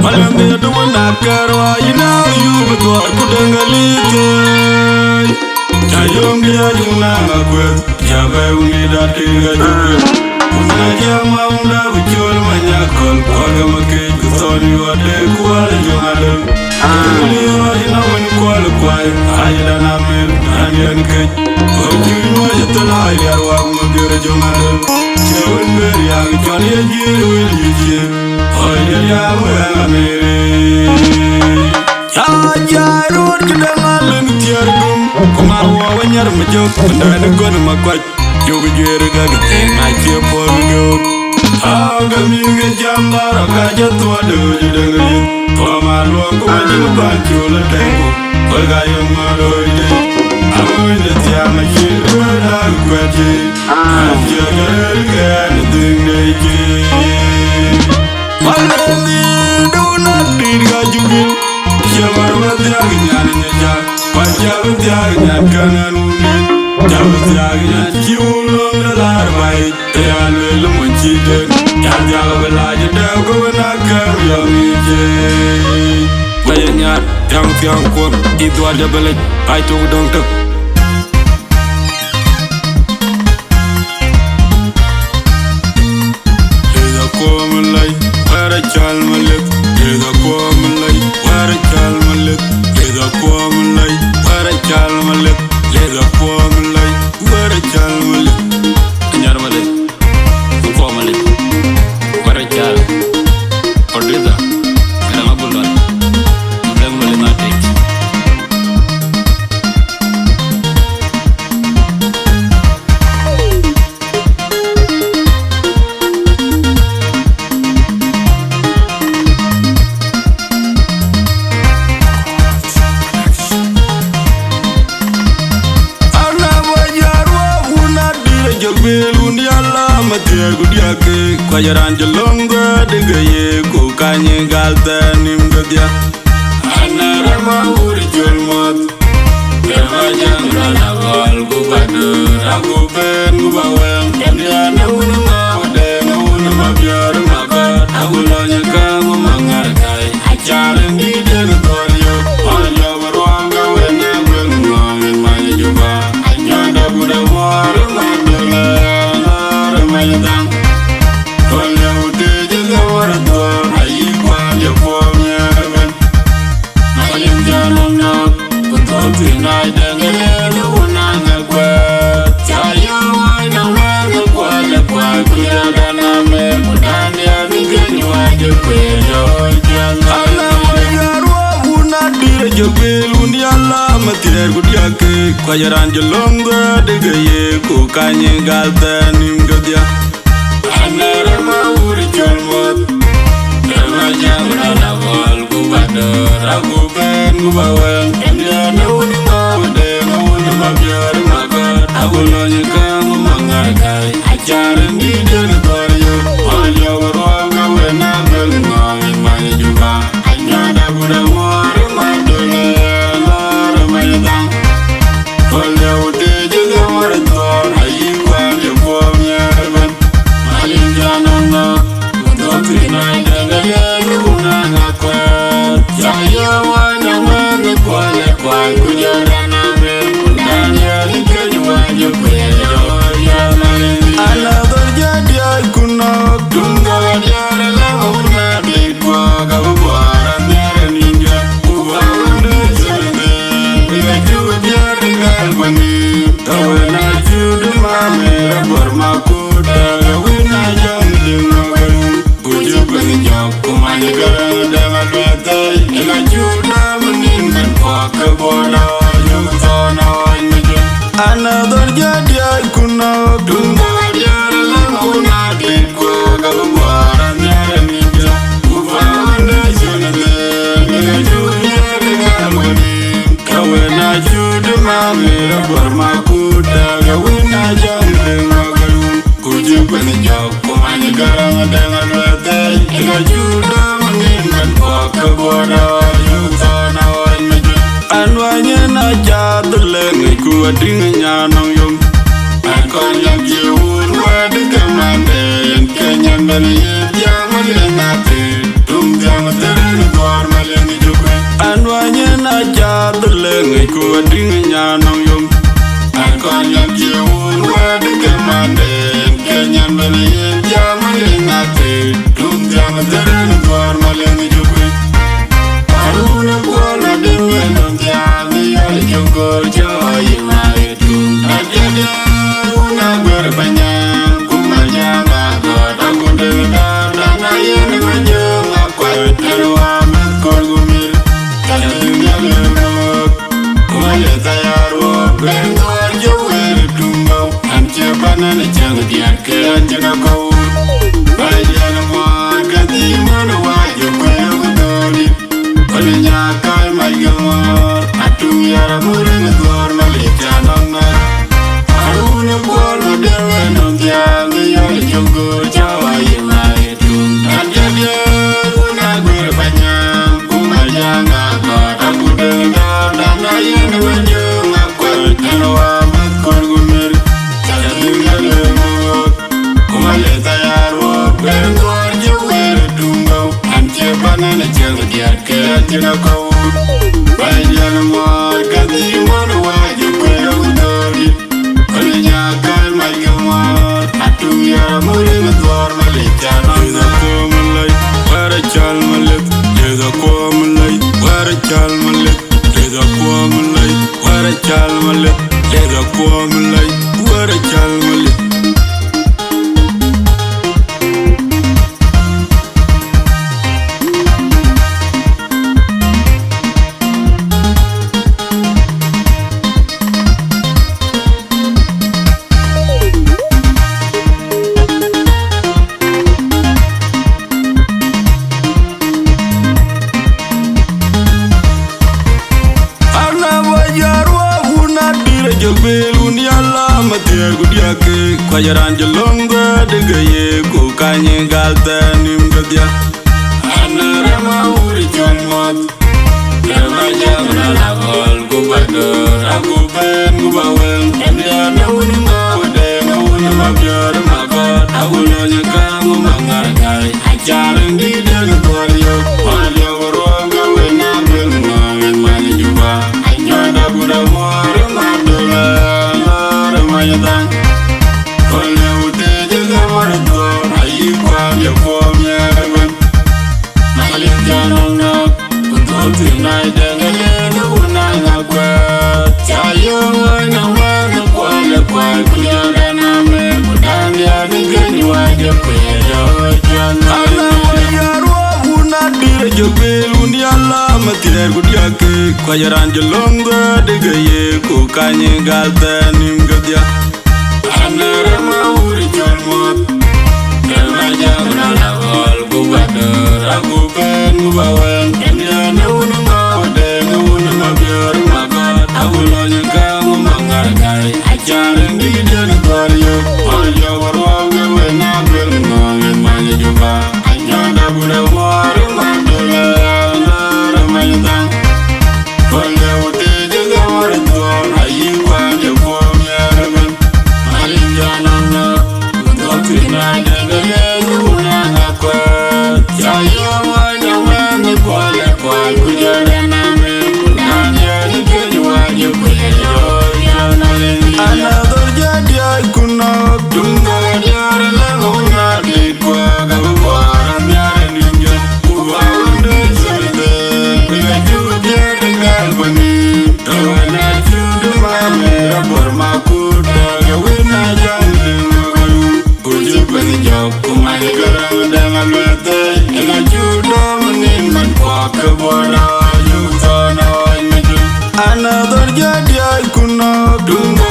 Malam dia tu nak kerwa ina you betul ku dengalite. Jayong dia juna ngakut, jaga umi dati gajul. Una jama unda bujul manyakol, kwaga makai kusoni wade kuala jongadel. Liwa ina wen kuala kwai, ayda namel anian kaj. Ojul mo jatala yarwa magere jongadel. Jawin beriang jwani ajir wil yujir. Ayda yawa mere. Jarut kedangalan tiargum, kumarwa wanyar majok, pendana gon makwaj. Yoga jere gagate ngache polgo. Agami ge jambara kaja tua do jidangali. Komarwa kumajin banchula tengo, olga yamaloide. Amoine tiama shirwala kwaje, ajja garga nadingeje. Malani duna dirga jugil. Jamar wadiag nyani nja, panjab diag nyan kananuni, jab diag nyan kiulong dalar bai, teyan lelu munchiden, yan diag belaj dev ko nakar yamije. Bayanyar, tiang kom, itu ada belaj, ay tu dong tuk. Eda kom lay, para chal malik, eda kom lay. Para chal malik, leda kom lay. Para chal malik, leda kom lay. Para chal malik, nyar malik, kom malik. Para chal, ordeza, kada mabulan, mudang malik mati. Kwajaran jelongga degaye ko kanye galta nim gadia anara ma uri jolmot dema jangra nagal go badur aku ben go bawem dia na unma wade na unma biar maka aku lonya ka mo mangar kai achare ni den toryo anya warwanga wenya ben ngon ma juba anya da buda war ma dela na ma dang. Kwajaran jelongga degaye ko kanye galta nim gadia anara ma uri jolmot dema jangra nagal go badur aku ben go bawem dia na unma wade na unma biar maka aku lonya ka mo mangar kai achare ni den toryo anya warwanga wena ben ngai mai juba anya da buda war ma dole lar mai dang. Olha o dedo da maratona, aí quando eu vou me arrebentar. Malinja nana, o doutrina ainda ganha uma na quadra. Já eu ando mano qual cuida na mercúria, e que eu ando cuida malinja. Another jadi kuna tunga jadi la una de quaga buara nere ninja. Uwana jende, ila juwa jadi galvani. Kawena judu mamera bormakuta, kawena jangli magalu. Uju bani jok kumani garang dengan betai. Ila juda menin ben kwaka bola, yutana wanyaju. Another jadi kuna tunga jadi la una de quaga buara nere ninja. Uwana jende, ila juda jadi galvani. Kawena judu mamera bormakuta, kawena jangli magalu. Uju bani jok kumani garang dengan betai. Ila juda menin ben kwaka bola, yutana wanyaju. Anwanya na jadule ngiku adingnya nong yom. Akon yang jiwun wadi kamande, yang kenyan bali yang mali nati. Tum jang terin ngai ku ading nya nong yum an kon yam je un wa de kamande kenyan balen jamale ngate tum jam daren dwar malen jukwe aruna bola de wenon jam yal jongor joy mai tum ajade una ber banya kuma jama god agunde da na yen manyo akwa terwa met kor gumir kana dunya lemo kumale tayaro bengor jower tumbo anche banana chang dian ke anjana ko bayana mo gadi mano wa jo ko dori olinya kai mai gamor atum yara murin gor malika nonna aruna bolo dewe non diang yol jongo jawa yimai tum anjade una gur banya kumajanga god agude na yen wanyo ngakwa tanwa makor gumir kala dingale mo kumale tayaro bengor jower tumbo anche banana chang diat ke anjana ko bayana mo gadi mono wa jo ko dori olinya kai mai gamor atum yara murin dwar malika nonna ko malai para chal malek dega ko malai para chal malek dega ko malai para chal malek dega ko malai para chal malek Kwajaran jalonga dega ye ko kanye galta nim gadya anara ma uri chonmot rama jamna la gol go bador aku ben go bawen emya na uni ma wade na uni ma biar ma god aku lo nyaka mo mangar kai ajaran di den golyo olyo ronga wena ben ma en ma juba anyada buda mo ma dola ma yadang tonight and una ngakwa chayo na wana kwale kwa kunyana na me kudania ngeni waje kwero jana yarwa una dire jobel uni ala matire gudiake kwa yaran jalonga dega ye ko kanye galta nim gadya anara mauri chonmot kama jamna la gol gubador aku ben gubawen emya una ajaran di den golyo olyo warwa wena bel ngongen manya juba anyada buda war mandela na maydan olyo te jaga war don ayi kwa je ko merben alinjana na doctrina de gele una ngakwa chayo wana wana kwale kwa kujara na me kunanya ni kenwa je kwelo another jadi kuna tunga nyare lengona dikwa gabwara nyare ninja uwande zalde kula jude galbani tawana jude mame rabor makuta gawina jande magaru uji pani jokku mai garam dangalwete ena judo manin man kwaka bora yutana meju another jadi kuna tunga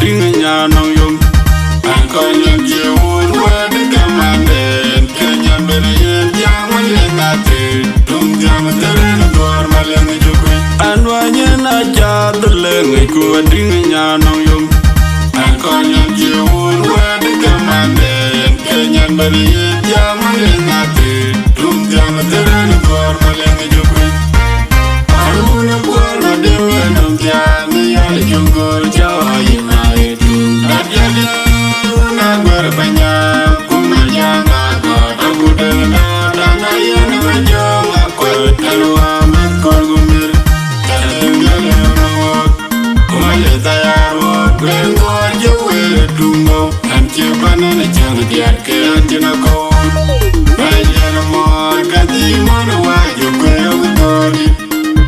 Ding nya nong yum an kon yum je un wad kamande kenyan beren jam le ngate tum jam deren dor malen jukwe an wanye na ja dele ngai ku ding nya nong yum an konyan jiun wad kamande kenyan bari jamale nate tum jam teran kor maleng jukri aruna kor dewe nom jani yal jungor jawai mai tum dadya una ber banyam kumajanga kor agudena dana yan bajong akor kalwa makor gumir tadengale no kumale tayaro kwengo jewe tungo anche banana chang diar ke anjina ko bayana mo kadi mono wajo kweo gori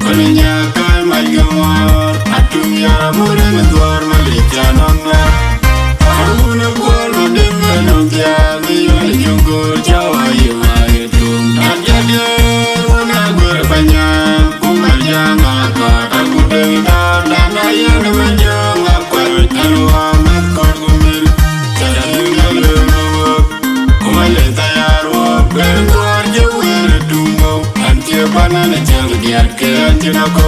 kolenya kai magamor atum ya mure medwar malikana na aruna bolo de meno dia ni yole jungo jawa yai tum adya wana gur banya kumajanga ka agude dana yana bajanga kwal alwa makor gumir tadengale no kumale tayaro kwengo jewe tungo anche banana chang diar ke anjina ko